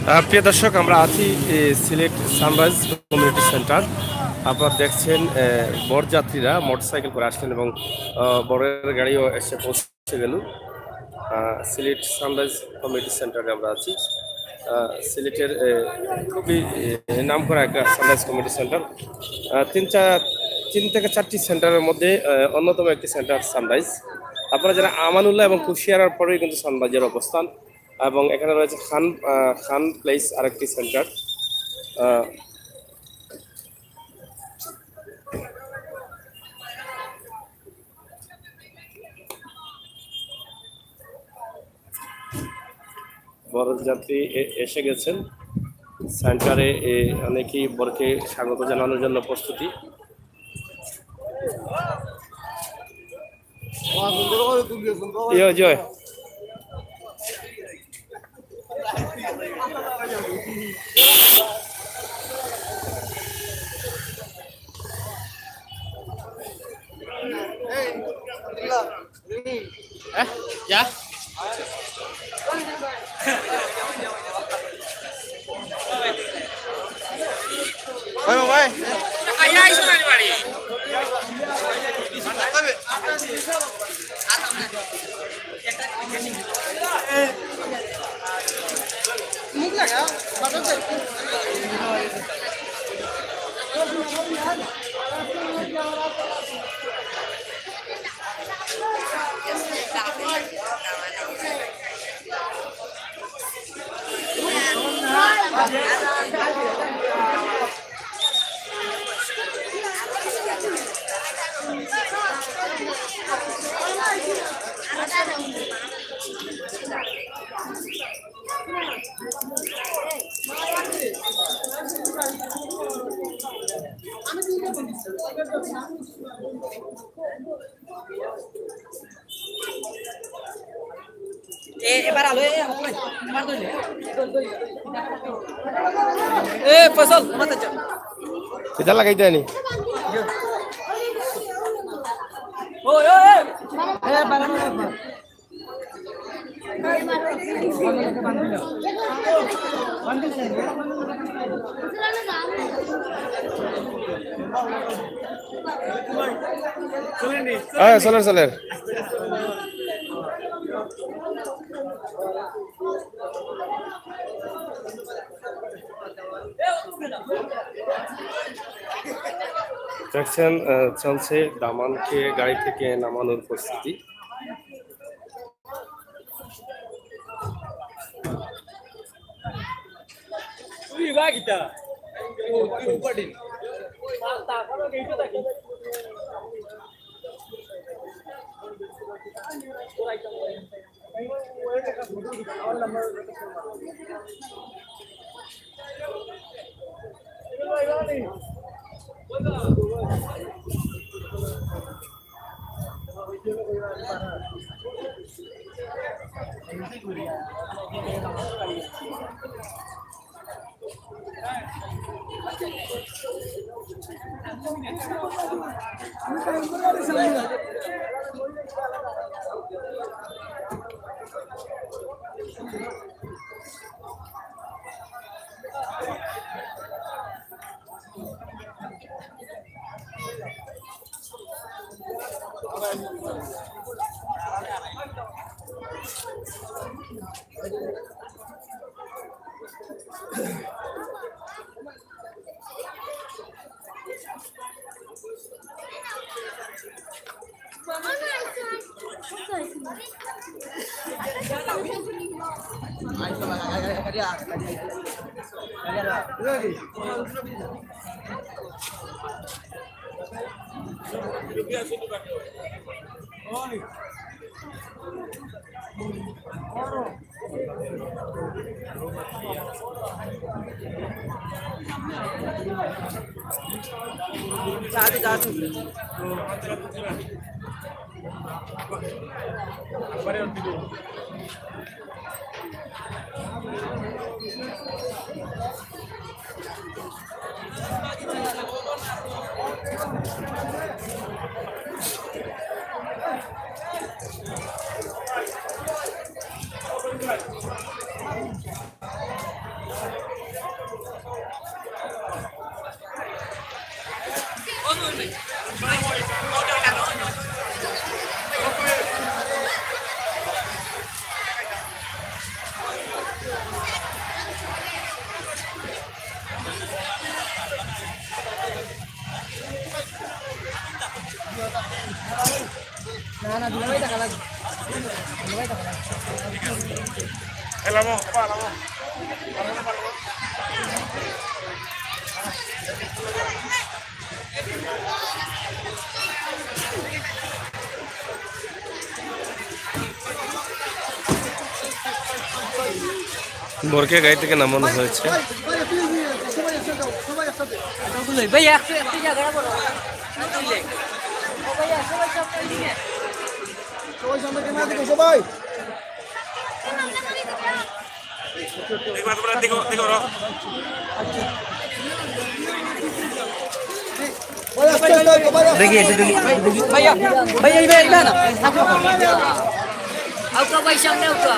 প্রিয় দর্শক, আমরা আছি সিলেট সানরাইজ কমিউনিটি সেন্টার। আপনারা দেখছেন বরযাত্রীরা মোটরসাইকেল করে আসলেন এবং বরের গাড়িও এসে পৌঁছে গেল। সিলেট সানরাইজ কমিউনিটি সেন্টারে আমরা আছি। সিলেটের খুবই নামকরা একটা সানরাইজ কমিউনিটি সেন্টার। তিন থেকে চারটি সেন্টারের মধ্যে অন্যতম একটি সেন্টার সানরাইজ। আপনারা যারা আমানুল্লাহ এবং কুশিয়ারার পরেই কিন্তু সানরাইজের অবস্থান, এবং এখানে রয়েছে খান প্লেস আরেকটি সেন্টার। বরযাত্রী এসে গেছেন সেন্টারে। অনেকেই বরকে স্বাগত জানানোর জন্য প্রস্তুতি। জয় Ya. Bye bye. Ayah isu mana bari? Mungkin ya, bagus. এবার আলো আমার দইলে ফসল মাথা চল এটা লাগাই দেয়নি। ওই ওই এ বানানো না চলেন। দেখছেন চলছে দামানকে গাড়ি থেকে নামানোর প্রস্তুতি। বরকে গাড়ি থেকে নামানো হয়েছে। ভাইয়া একটু জায়গা করো ভাইয়া সবাই সব দিকে সবাই সামনে ক্যামেরা দেখো সবাই देखिए भैया भैया इधर ना आपका भाई सामने आपका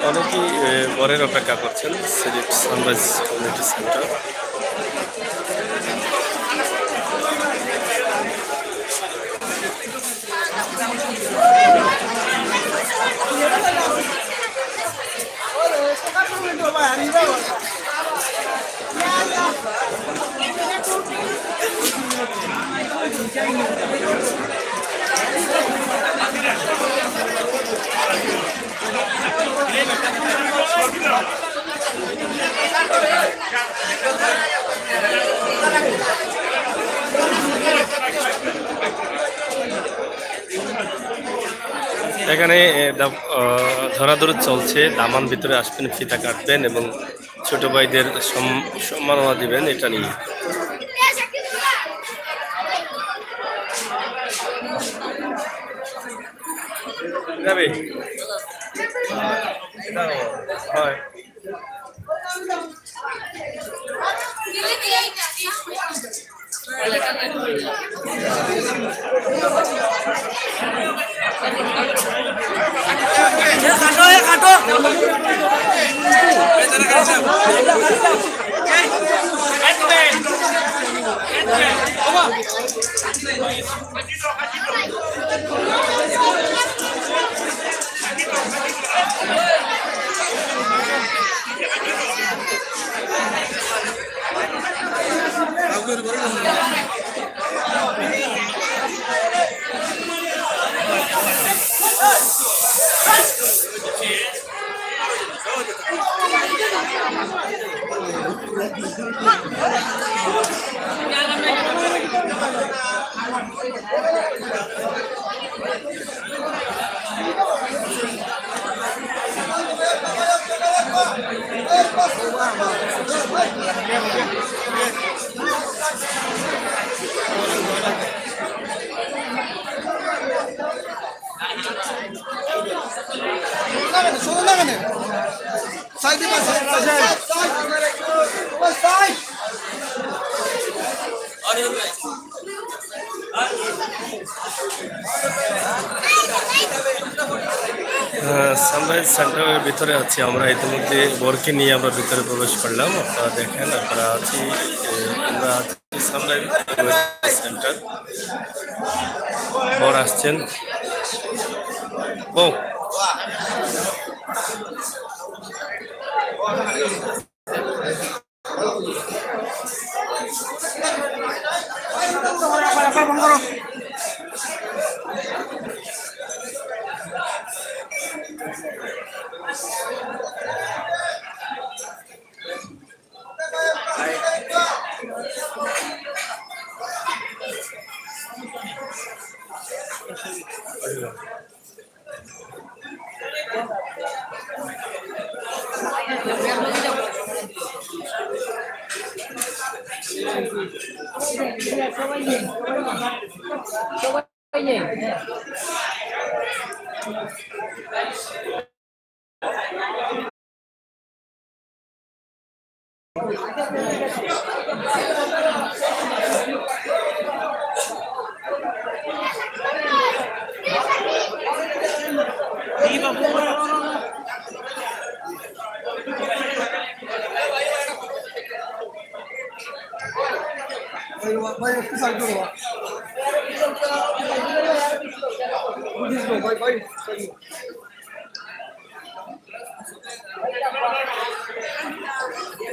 অনেকেই বরের অপেক্ষা করছেন সিলেট সানরাইজ কমিউনিটি সেন্টার। এখানে ধরাধরি চলছে, দামান ভিতরে আসবেন, ফিতা কাটবেন এবং ছোট ভাইদের সম্মাননা দিবেন, এটা নিয়ে। যাবে হয় সানরাইজ সেন্টারের ভিতরে আছি আমরা, ইতিমধ্যে বরকে নিয়ে আমরা ভিতরে প্রবেশ করলাম। আপনারা দেখেন, আমরা আছি আমরা আছি সানরাইজ সেন্টার। বর আসছেন। ও ভাই একটু সাইড করো ভাই ভাই